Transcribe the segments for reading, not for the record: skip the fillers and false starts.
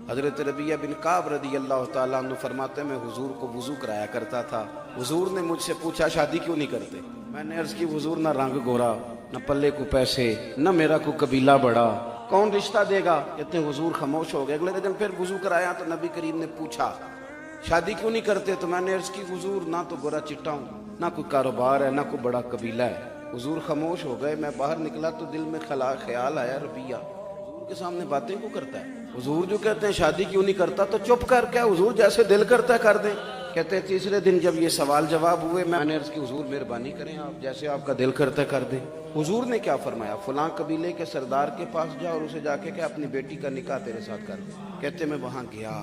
حضرت ربیہ بن کعب رضی اللہ تعالیٰ عنہ فرماتے ہیں میں حضور کو وضو کرایا کرتا تھا، حضور نے مجھ سے پوچھا شادی کیوں نہیں کرتے؟ میں نے عرض کی حضور نہ رنگ گورا، نہ پلے کو پیسے، نہ میرا کو قبیلہ بڑا، کون رشتہ دے گا؟ کہتے ہیں حضور خاموش ہو گئے۔ اگلے دن پھر وضو کرایا تو نبی کریم نے پوچھا شادی کیوں نہیں کرتے؟ تو میں نے عرض کی حضور نہ تو گورا چٹا ہوں، نہ کوئی کاروبار ہے، نہ کوئی بڑا قبیلہ ہے۔ حضور خاموش ہو گئے۔ میں باہر نکلا تو دل میں خیال آیا ربیہ حضور کے سامنے باتیں کیوں کرتا ہے؟ حضور جو کہتے ہیں شادی کیوں نہیں کرتا تو چپ کر کیا حضور جیسے دل کرتا ہے کر دیں۔ کہتے ہیں تیسرے دن جب یہ سوال جواب ہوئے میں نے عرض کی حضور مہربانی کریں آپ جیسے آپ کا دل کرتا ہے کر دیں۔ حضور نے کیا فرمایا؟ فلاں قبیلے کے سردار کے پاس جا اور اسے جا کے کہ اپنی بیٹی کا نکاح تیرے ساتھ کر دیں۔ کہتے میں وہاں گیا۔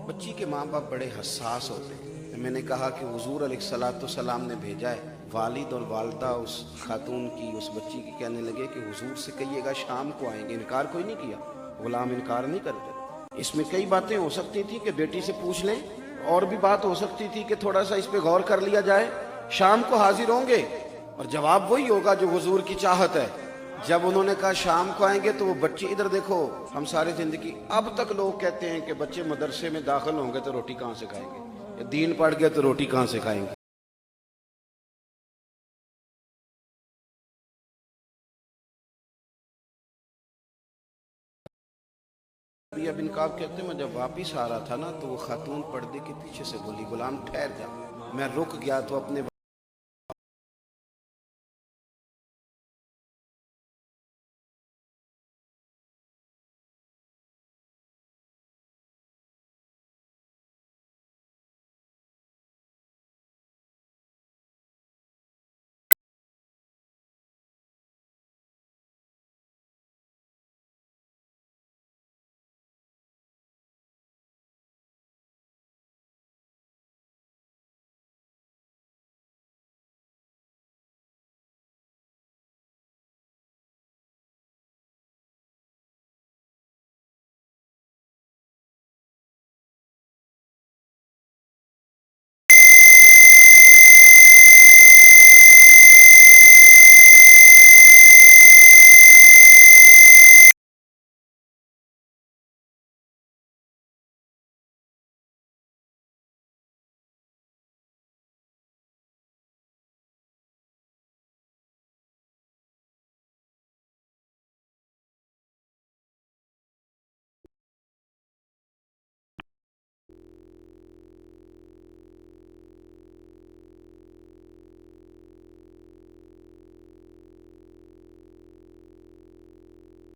بچی کے ماں باپ بڑے حساس ہوتے ہیں۔ میں نے کہا کہ حضور علیہ الصلوۃ والسلام نے بھیجا ہے۔ والد اور والدہ اس خاتون کی اس بچی کی کہنے لگے کہ حضور سے کہیے گا شام کو آئیں گے۔ انکار کوئی نہیں کیا، غلام انکار نہیں کرتے۔ اس میں کئی باتیں ہو سکتی تھی کہ بیٹی سے پوچھ لیں، اور بھی بات ہو سکتی تھی کہ تھوڑا سا اس پہ غور کر لیا جائے۔ شام کو حاضر ہوں گے اور جواب وہی ہوگا جو حضور کی چاہت ہے۔ جب انہوں نے کہا شام کو آئیں گے تو وہ بچی ادھر دیکھو، ہم ساری زندگی اب تک لوگ کہتے ہیں کہ بچے مدرسے میں داخل ہوں گے تو روٹی کہاں سے کھائیں گے، دین پڑھ گئے تو روٹی کہاں سے کھائیں گے۔ ربیہ بن کعب کہتے ہیں میں جب واپس آ رہا تھا نا تو وہ خاتون پردے کے پیچھے سے بولی غلام ٹھہر جا۔ میں رک گیا تو اپنے